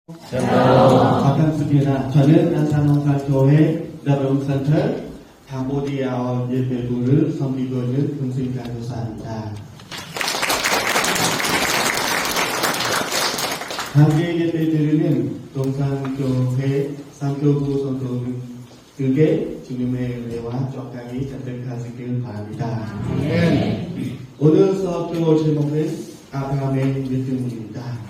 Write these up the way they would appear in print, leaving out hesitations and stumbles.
반갑습니다. 저는 안산홍산교회 더블센터 캄보디아 예배부를 섬기고 있는 금신 간호사입니다. 함께 예배드리는 동산교회 상교부 성도들께 주님의 은혜와 족강이 가득하시길 바랍니다. 오늘 수업교 제목은 아브라함의 믿음입니다.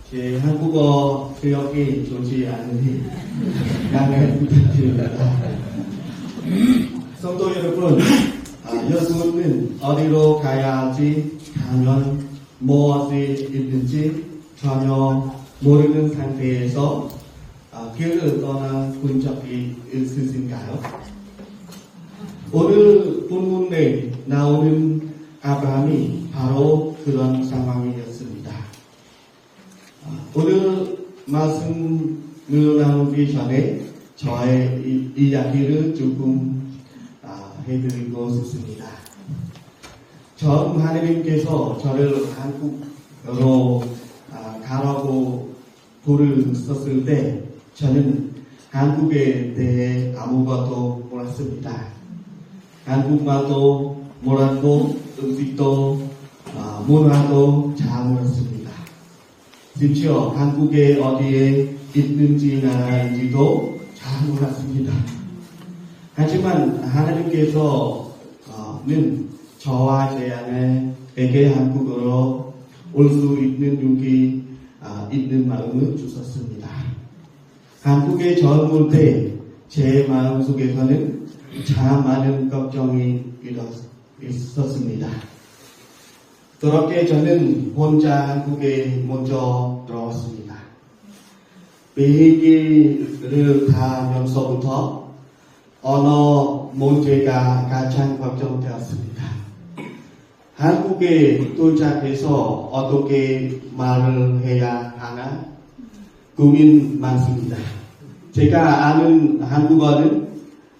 제 한국어 실력이 좋지 않으니 양해 부탁드립니다. 성도 여러분, 여러분은 어디로 가야지 가면 무엇이 있는지 전혀 모르는 상태에서 길을 떠난 적이 있으신가요? 오늘 본문에 나오는 아브라함이 바로 그런 상황이었습니다. 오늘 말씀을 나누기 전에 저의 이야기를 조금 해드리고 싶습니다. 전 하나님께서 저를 한국으로 가라고 불을 썼을 때 저는 한국에 대해 아무것도 몰랐습니다. 한국말도 몰랐고 음식도 문화도 잘 몰랐습니다. 심지어 한국에 어디에 있는지 나라인지도 잘 몰랐습니다. 하지만 하나님께서는 저와 제 아내에게 한국으로 올 수 있는 용기 있는 마음을 주셨습니다. 한국에 처음 올 때 제 마음속에서는 참 많은 걱정이 있었습니다. 그렇게 저는 혼자 한국에 먼저 들어왔습니다. 비행기를 타면서부터 언어 문제가 가장 걱정되었습니다. 한국에 도착해서 어떻게 말을 해야 하나 고민 많습니다. 제가 아는 한국어는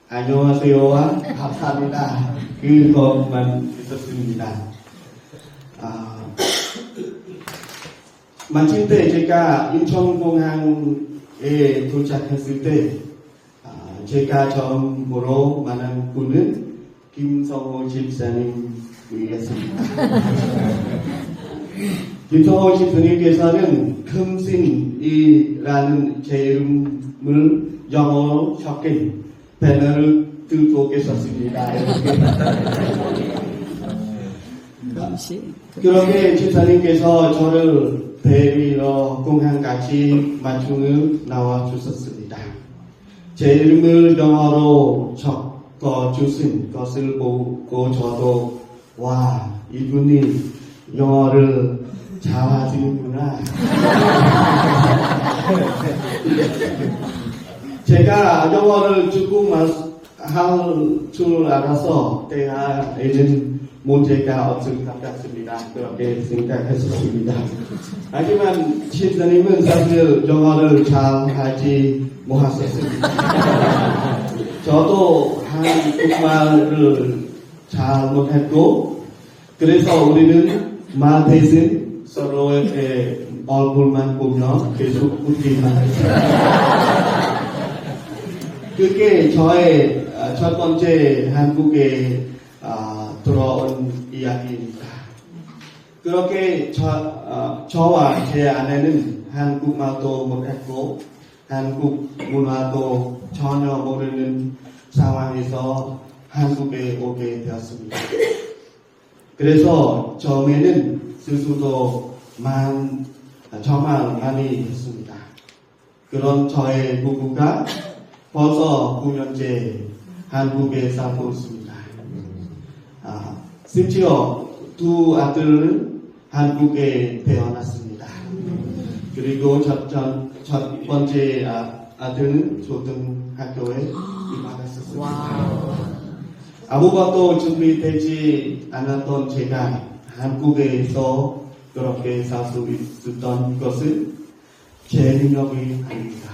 안녕하세요와 감사합니다. 그것만 있었습니다. 마침 때 제가 인천공항에 도착했을 때 제가 처음으로 만난 분은 김성호 집사님이었습니다. 김성호 집사님께서는 금신이라는 제 이름을 영어로 적힌 배너를 들고 계셨습니다. 그렇게 집사님께서 저를 데리러 공항까지 마중을 나와주셨습니다. 제 이름을 영어로 적어주신 것을 보고 저도 와, 이분이 영어를 잘하시는구나. 제가 영어를 조금 할 줄 알아서 대화에는 문제가 없을 것 같습니다. 그렇게 생각했었습니다. 하지만 집사님은 사실 영어를 잘 하지 못하셨습니다. 저도 한국말을 잘 못했고 그래서 우리는 말 대신 서로의 얼굴만 보며 계속 웃기만 했습니다. 그게 저의 첫 번째 한국에 들어온 이야기입니다. 그렇게 저와 제 아내는 한국말도 못했고 한국 문화도 전혀 모르는 상황에서 한국에 오게 되었습니다. 그래서 처음에는 실수도 정말 많이 했습니다. 그런 저의 부부가 벌써 9년째 한국에 살고 있습니다. 심지어 두 아들은 한국에 태어났습니다. 그리고 첫 번째 아들은 초등학교에 입학했었습니다. 아무것도 준비되지 않았던 제가 한국에서 그렇게 살 수 있었던 것은 제 능력이 아닙니다.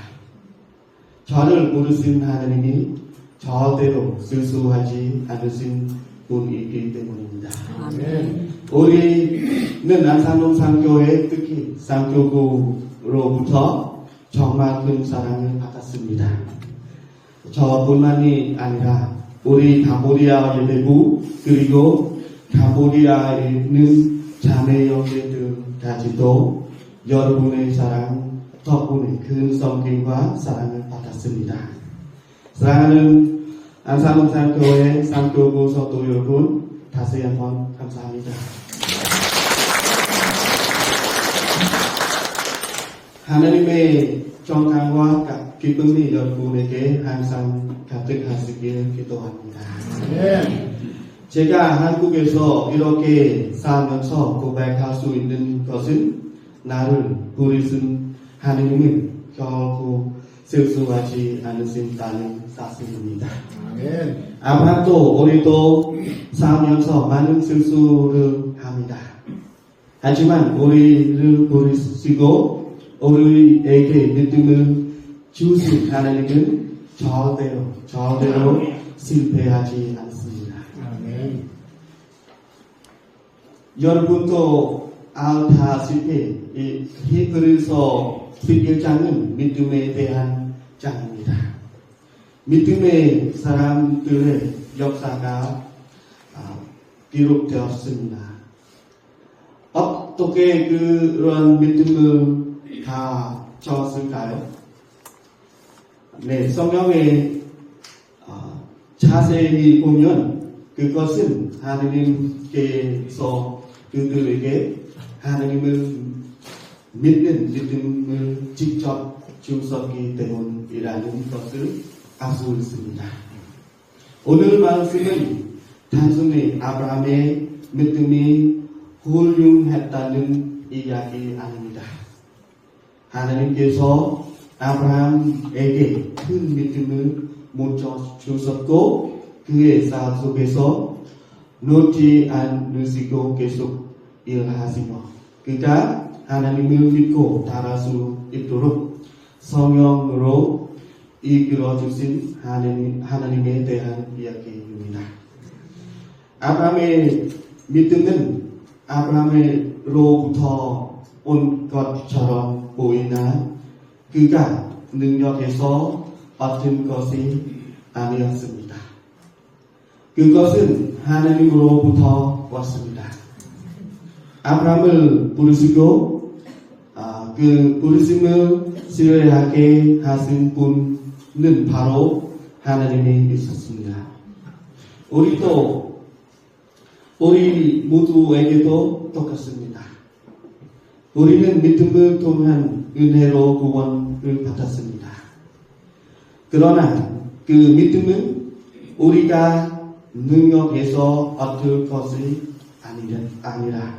저를 부르신 하나님이 절대로 실수하지 않으신 분이기 때문입니다. 아멘. 우리는 안산홍산교회 특히 쌍교구로부터 정말 큰 사랑을 받았습니다. 저뿐만이 아니라 우리 캄보디아 예배부 그리고 캄보디아에 있는 자매 형제들까지도 여러분의 사랑 덕분에 큰 성김과 사랑을 받았습니다. 사랑하는 안산홍산교회 쌍교구 성도 여러분, 다시 한번 감사합니다. 하나님의 정강과 기쁨이 여러분에게 항상 가득하시길 기도합니다. 제가 한국에서 이렇게 살면서 고백할 수 있는 것은 나를 부르신 하나님은 결코 실수하지 않으신다는 사실입니다. 아브라함도 우리도 살면서 많은 실수를 합니다. 하지만 우리를 부르시고 우리에게 믿음을 주신 하나님은 절대로 실패하지 않습니다. 여러분도 알다시피 이 히브리서 11장은 믿음에 대한 장입니다. 믿음의 사람들의 역사가 기록되었습니다. 어떻게 그런 믿음을 가졌을까요? 네, 성경에 자세히 보면 그것은 하나님께서 그들에게 하나님을 믿는 믿음을 직접 주셨기 때문이라는 것을 알 수 있습니다. 오늘 말씀은 단순히 아브라함의 믿음이 훌륭했다는 이야기 아닙니다. 하나님께서 아브라함에게 큰 믿음을 먼저 주셨고 그의 삶 속에서 놓지 않으시고 계속 일하시며 그가 하나님을 믿고 따를 수 있도록 성령으로 이끌어주신 하나님에 대한 이야기입니다. 아브라함의 믿음은 아브라함으로부터 온 것처럼 보이나 그가 능력에서 얻은 것이 아니었습니다. 그것은 하나님으로부터 왔습니다. 아브라함을 부르시고 그 부르심을 신뢰하게 하신 분은 바로 하나님이 있었습니다. 우리 모두에게도 똑같습니다. 우리는 믿음을 통한 은혜로 구원을 받았습니다. 그러나 그 믿음은 우리가 능력에서 얻을 것이 아니라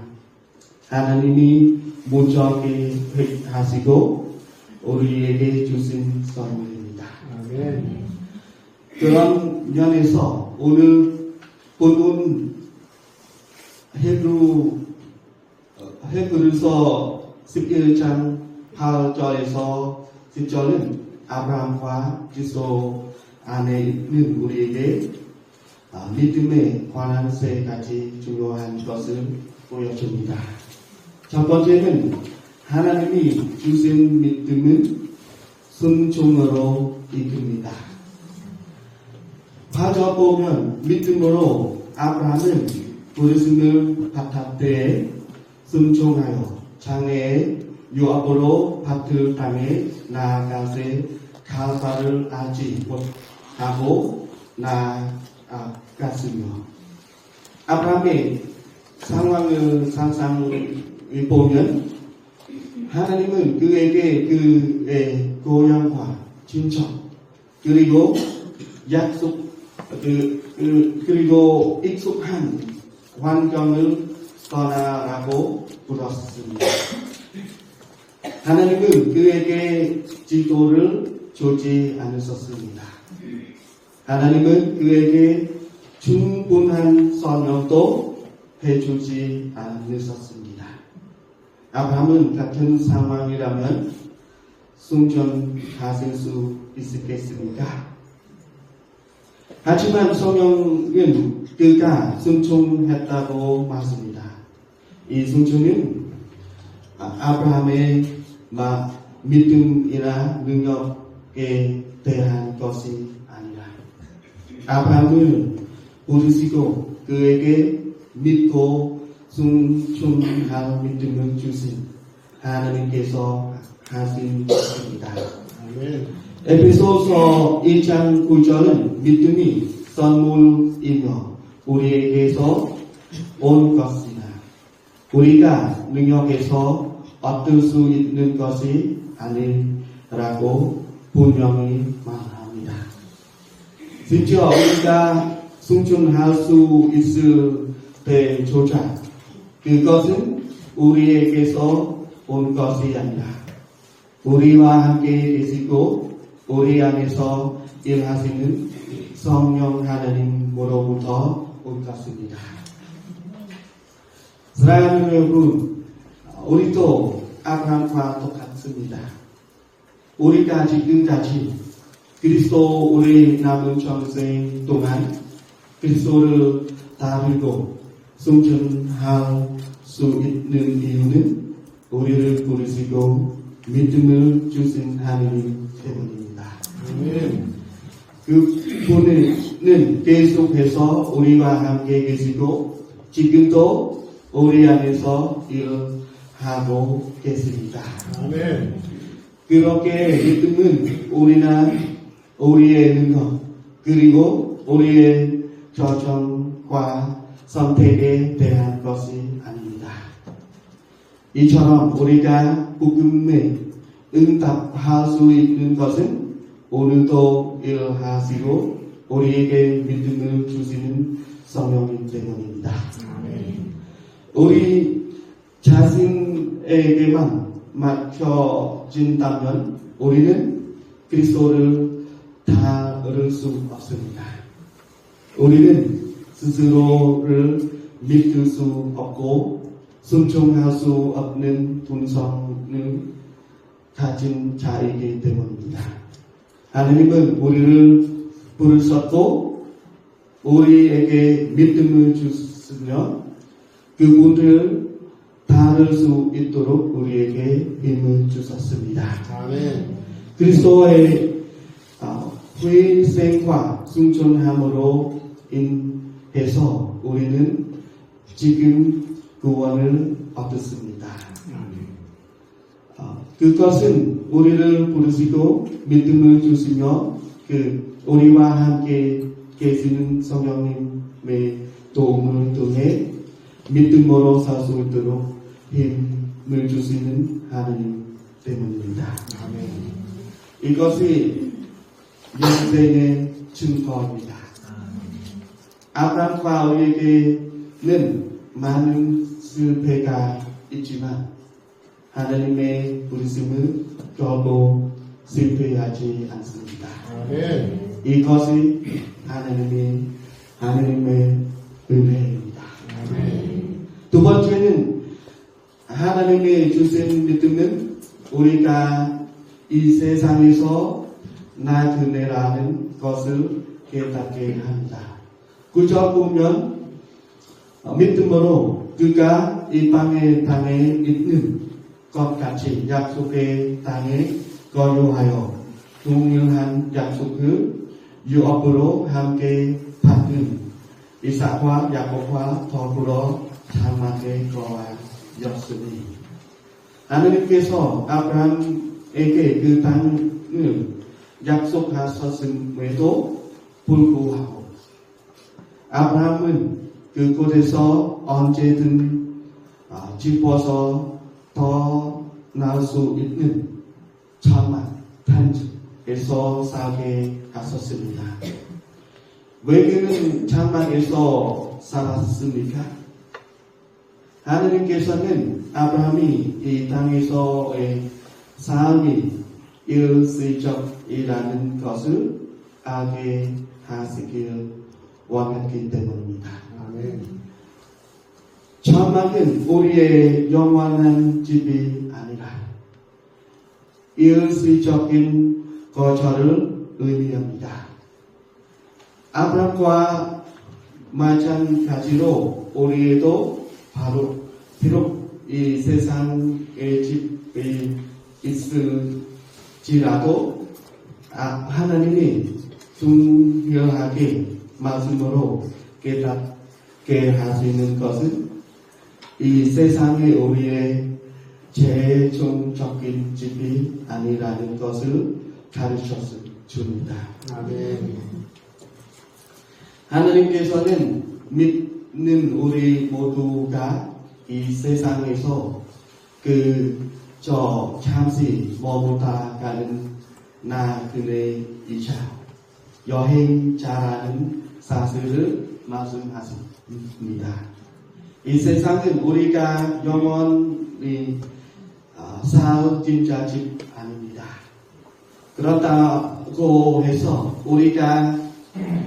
하나님이 먼저 계획하시고 우리에게 주신 선물입니다. 그런 면에서 오늘 본문 히브리서 11장 8절에서 10절은 아브라함과 그리스도 안에 있는 우리에게 믿음에 관한 세 가지 중요한 것을 보여줍니다. 첫 번째는 하나님이 주신 믿음은 순종으로 이깁니다. 찾아보면 믿음으로 아브라함은 부르심을 받을 때에 순종하여 장래의 유업으로 받을 땅에 나아가세 가사를 알지 못하고 나아갔으며 아브라함의 상황을 상상해 보면 하나님은 그에게 그의 고향과 친척 그리고 그리고 익숙한 환경을 떠나라고 불렀습니다. 하나님은 그에게 지도를 주지 않으셨습니다. 하나님은 그에게 충분한 설명도 해주지 않으셨습니다. 아브라함은 같은 상황이라면 순종하실 수 있었겠습니까? 하지만 성경은 그가 순종했다고 말씀합니다. 이 순종은 아브라함의 믿음이나 능력에 대한 것이 아니라 아브라함을 부르시고 그에게 믿고 순종할 믿음을 주신 하나님께서 하신 것입니다. 에베소서 1장 9절은 믿음이 선물이며 우리에게서 온 것이나 우리가 능력에서 얻을 수 있는 것이 아니라고 분명히 말합니다. 심지어 우리가 순종할 수 있을 때조차 그것은 우리에게서 온 것이 아니라 우리와 함께 계시고 우리 안에서 일하시는 성령 하나님으로부터 온 것입니다. 사랑하는 여러분, 우리도 아브라함과 똑같습니다. 우리가 지금까지 그리스도 우리 남은 평생 동안 그리스도를 따르고 순종할 수 있는 이유는 우리를 부르시고 믿음을 주신 하나님 때문입니다. 그분은 계속해서 우리와 함께 계시고 지금도 우리 안에서 일하고 계십니다. 그렇게 믿음은 우리의 능력 그리고 우리의 결정과 선택에 대한 것이 아닙니다. 이처럼 우리가 복음에 응답할 수 있는 것은 오늘도 일하시고 우리에게 믿음을 주시는 성령님 때문입니다. 우리 자신에게만 맡겨진다면 우리는 그리스도를 따를 수 없습니다. 우리는 스스로를 믿을 수 없고 순종할 수 없는 본성을 가진 자이기 때문입니다. 하나님은 우리를 부르셨고 우리에게 믿음을 주시며 그분을 따를 수 있도록 우리에게 힘을 주셨습니다. 그리스도의 회생과 순종함으로 인해서 우리는 지금 구원을 얻었습니다. 그것은 우리를 부르시고 믿음을 주시며 우리와 함께 계시는 성령님의 도움을 통해 믿음으로 살 수 있도록 힘을 주시는 하나님 때문입니다. 이것이 인생의 증거입니다. 아브라함과 우리에게는 많은 실패가 있지만 하나님의 부르심은 결코 실패하지 않습니다. 이것이 하나님의 은혜입니다. 두 번째는 하나님의 주신 믿음은 우리가 이 세상에서 나그네라는 것을 깨닫게 합니다. 구절 보면 믿음으로 그가 이 땅에 있는 것 같이 약속의 땅에 거주하여 동일한 약속을 유업으로 함께 받은 이삭과 야곱과 더불어 장막에 거하였으니 하나님께서 아브라함에게 그 땅을 약속하셨음에도 불구하고 아브라함은 그곳에서 언제든 집어서 더 나을 수 있는 장막 단지에서 살게 하셨습니다. 왜 그는 장막에서 살았습니까? 하나님께서는 아브라함이 이 땅에서의 삶이 일시적이라는 것을 알게 하시길 원했기 때문입니다. 장막은 우리의 영원한 집이 아니라 일시적인 거처를 의미합니다. 아브라함과 마찬가지로 우리에도 바로 비록 이 세상의 집이 있을지라도 하나님이 중요하게 말씀으로 깨닫게 하시는 것은 이 세상에 우리의 최종적인 집이 아니라는 것을 가르쳐 줍니다. 아멘. 하나님께서는 믿는 우리 모두가 이 세상에서 잠시 머무다 가는 나그네이자 여행자라는 사실을 말씀하십니다. 이 세상은 우리가 영원히 살 진짜 집 아닙니다. 그렇다고 해서 우리가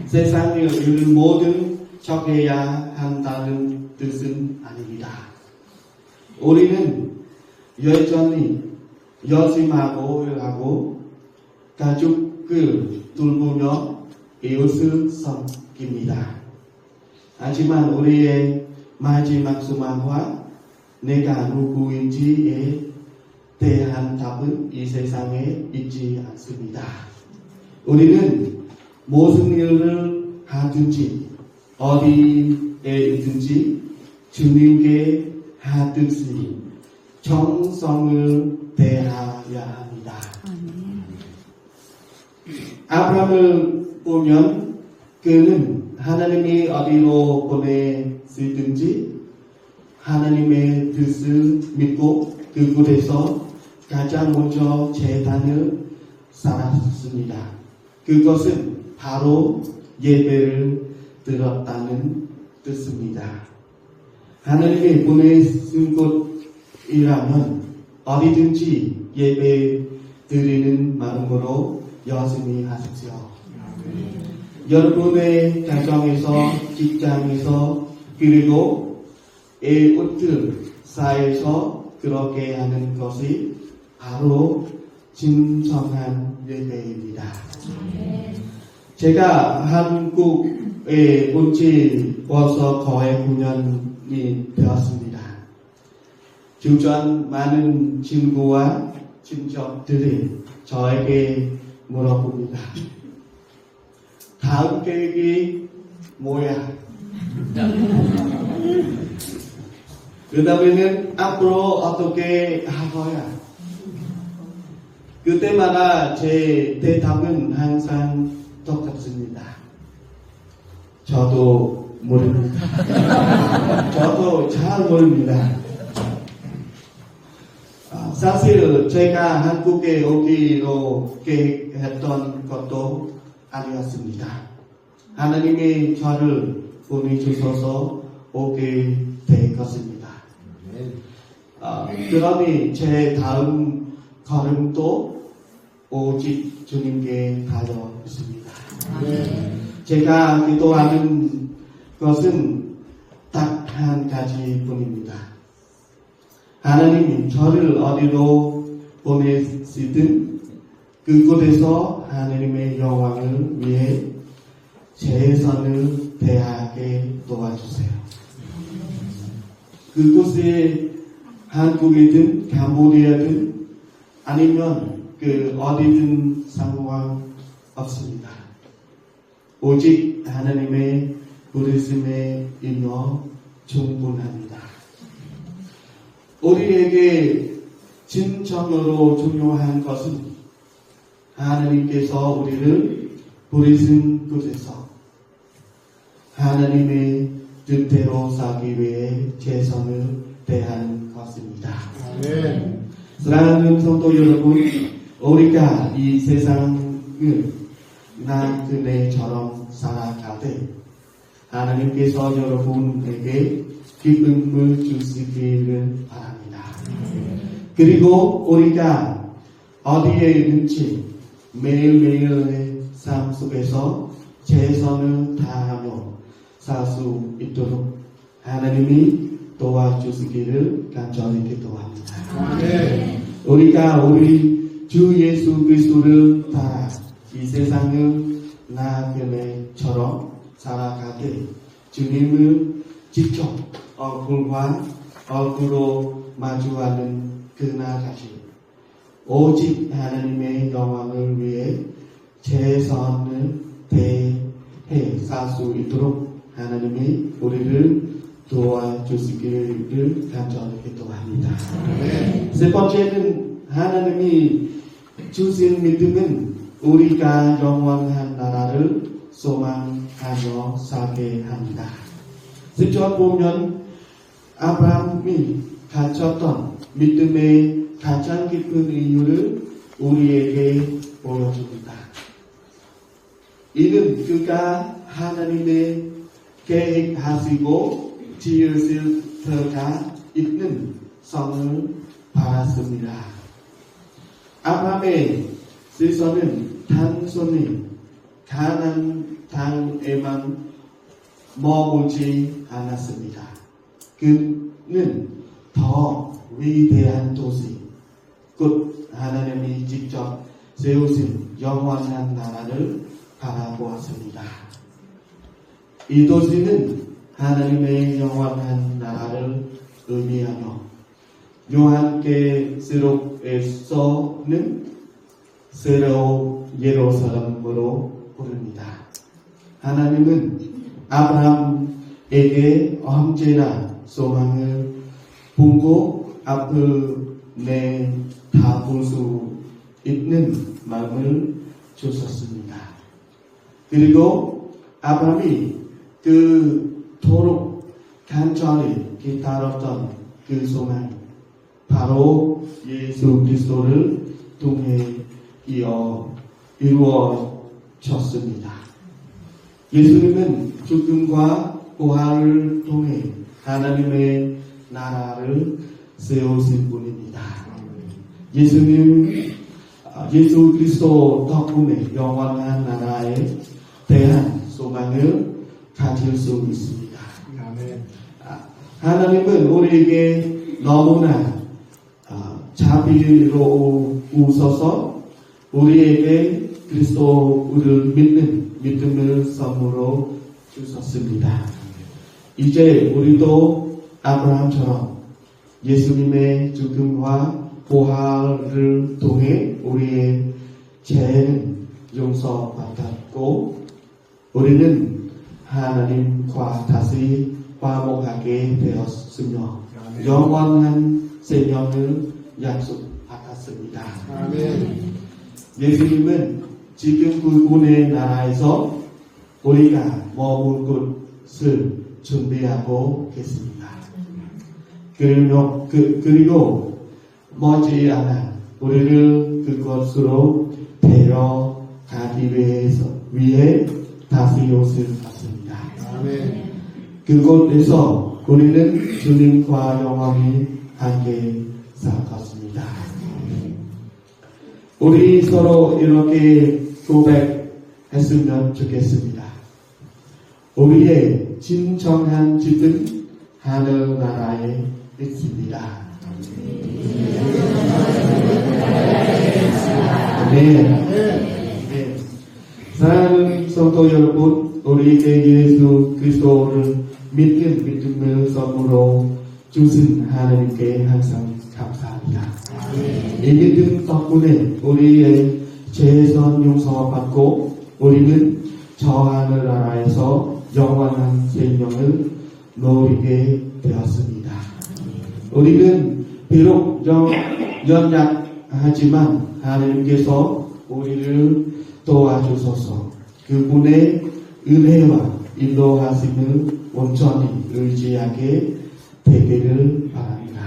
세상을 이룬 모든 척해야 한다는 뜻은 아닙니다. 우리는 여전히 열심하고 일하고 가족을 돌보며 이웃을 섬깁니다. 하지만 우리의 마지막 소망과 내가 누구인지에 대한 답은 이 세상에 있지 않습니다. 우리는 무슨 일을 하든지 어디에 있든지 주님께 하듯이 정성을 다해야 합니다. 아브라함을 보면 그는 하나님이 어디로 보내시든지 하나님의 뜻을 믿고 그곳에서 가장 먼저 제단을 쌓았습니다. 그것은 바로 예배를 드렸다는 뜻입니다. 하나님이 보내신 곳이라면 어디든지 예배 드리는 마음으로 열심히 하십시오. 여러분의 가정에서, 직장에서, 그리고 이웃들 사이에서 그렇게 하는 것이 바로 진정한 예배입니다. 제가 한국에 온 지 벌써 거의 9년이 되었습니다. 주변 많은 친구와 친척들이 저에게 물어봅니다. 다음 계획이 뭐야? 그 다음에는 앞으로 어떻게 할 거야? 그때마다 제 대답은 항상 똑같습니다. 저도 모릅니다. 저도 잘 모릅니다. 사실 제가 한국에 오기로 계획했던 것도 아니었습니다. 하나님이 저를 보내주셔서 오게 된 것입니다. 그러니 제 다음 걸음도 오직 주님께 달려 있습니다. 제가 기도하는 것은 딱 한 가지 뿐입니다. 하나님이 저를 어디로 보내시든 그곳에서 하나님의 영광을 위해 최선을 다하게 도와주세요. 그곳에 한국이든 캄보디아든 아니면 어디든 상관없습니다. 오직 하나님의 부르심에 임하 충분합니다. 우리에게 진정으로 중요한 것은 하나님께서 우리를 부르신 곳에서 하나님의 뜻대로 살기 위해 최선을 다하는 것입니다. 사랑하는 성도 여러분, 우리가 이 세상을 나그네처럼 살아가되 하나님께서 여러분에게 기쁨을 주시기를 바랍니다. 그리고 우리가 어디에 있는지 매일매일의 삶 속에서 최선을 다하며 살 수 있도록 하나님이 도와주시기를 간절히 기도합니다. 우리가 우리 주 예수 그리스도를 따라 이 세상을 나그네처럼 살아가되 주님을 직접 얼굴과 얼굴로 마주하는 그날까지 오직 하나님의 영광을 위해 최선을 다해 살 수 있도록 하나님이 우리를 도와주시기를 간절히 기도합니다. 세 번째는 하나님이 주신 믿음은 우리가 영원한 나라를 소망하며 살게 합니다. 10절 보면 아브라함이 가졌던 믿음의 가장 깊은 이유를 우리에게 보여줍니다. 이는 그가 하나님의 계획하시고 지으실 터가 있는 성을 바랐습니다. 아브라함의 시선은 단순히 가나안 땅에만 머물지 않았습니다. 그는 더 위대한 도시, 곧 하나님이 직접 세우신 영원한 나라를 바라보았습니다. 이 도시는 하나님의 영원한 나라를 의미하며 요한계시록에서는 새로운 예루살렘으로 부릅니다. 하나님은 아브라함에게 언제나 소망을 품고 앞을 내다볼 수 있는 마음을 주셨습니다. 그리고 아브라함이 그토록 간절히 기다렸던 그 소망, 바로 예수 그리스도를 통해 이루어졌습니다. 예수님은 죽음과 부활을 통해 하나님의 나라를 세우신 분입니다. 예수 그리스도 덕분에 영원한 나라에 대한 소망을 가질 수 있습니다. 하나님은 우리에게 너무나 자비로우셔서 우리에게 그리스도를 믿는 믿음을 선물로 주셨습니다. 이제 우리도 아브라함처럼 예수님의 죽음과 부활을 통해 우리의 죄는 용서받았고 우리는 하나님과 다시 화목하게 되었으며 영원한 생명을 약속받았습니다. 예수님은 지금 그분의 나라에서 우리가 머물 곳을 준비하고 계십니다. 그리고 머지않아 우리를 그곳으로 데려가기 위해 다시 오실 것입니다. 그곳에서 우리는 주님과 영원히 함께 살 것입니다. 우리 서로 이렇게 고백했으면 좋겠습니다. 우리의 진정한 집은 하늘나라에 있습니다. 네. 사랑하는 성도 여러분, 우리에게 예수 그리스도를 믿는 믿음을 선물로 주신 하나님께 항상 감사합니다. 이 믿음 덕분에 우리의 죄선 용서받고 우리는 저 하늘나라에서 영원한 생명을 누리게 되었습니다. 우리는 비록 연약하지만 하나님께서 우리를 도와주셔서 그분의 은혜와 인도하심을 온전히 의지하게 되기를 바랍니다.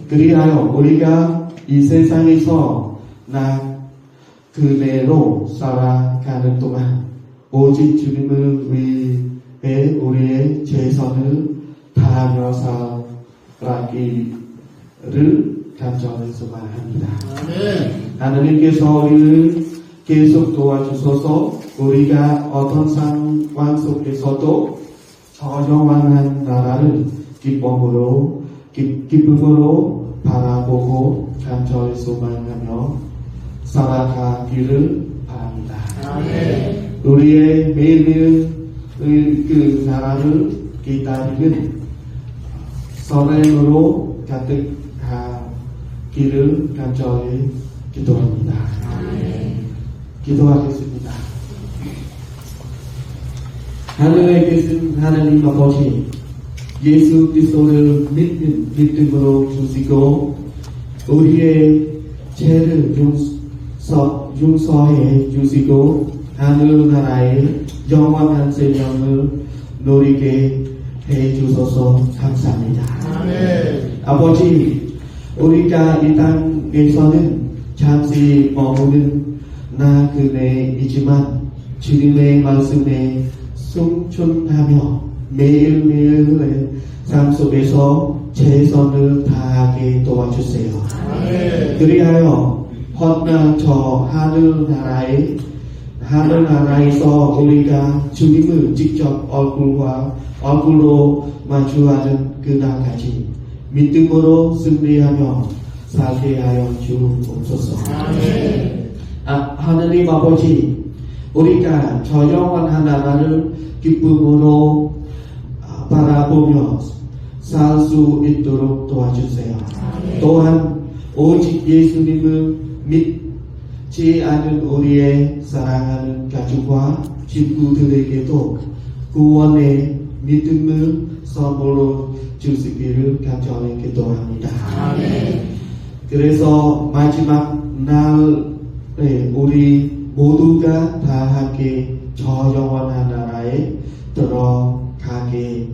그리하여 우리가 이 세상에서 그대로 살아가는 동안 오직 주님을 위해 우리의 최선을 다하며 살아가기를 간절히 소망합니다. 하나님께서 우리를 계속 도와주셔서 우리가 어떤 상황 속에서도 저 영원한 나라를 기쁨으로 바라보고 간절히 소망하며 살아가기를 바랍니다. 우리의 매일매일 그 나라를 기다리는 설렘으로 가득하게 주시기를 간절히 기도합니다. 기도하겠습니다. 하늘에 계신 하나님 아버지, 예수 그리스도를 믿음으로 주시고 우리의 죄를 용서해 주시고 하늘나라의 영원한 생명을 누리게 해 주셔서 감사합니다. 아버지, 우리가 이 땅에서는 잠시 머무는 나그네이지만 주님의 말씀에 순종하며 매일매일의 삶 속에서 최선을 다하게 도와주세요. 그리하여 헛난 저 하늘나라에서 우리가 주님을 직접 얼굴로 마주하는 그날까지 믿음으로 승리하며 살게 하여 주옵소서. 하나님 아버지, 우리가 저 영원한 나라를 기쁨으로 바라보며 살 수 있도록 도와주세요. 또한 오직 예수님을 믿지 않은 우리의 사랑하는 가족과 친구들에게도 구원의 믿음을 선물로 주시기를 간절히 기도합니다. 그래서 마지막 날에 우리 모두가 다 함께 저 영원한 나라에 들어가게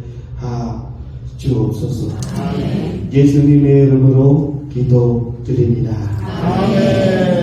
하주옵소서. 예수님의 이름으로 기도드립니다. 아멘.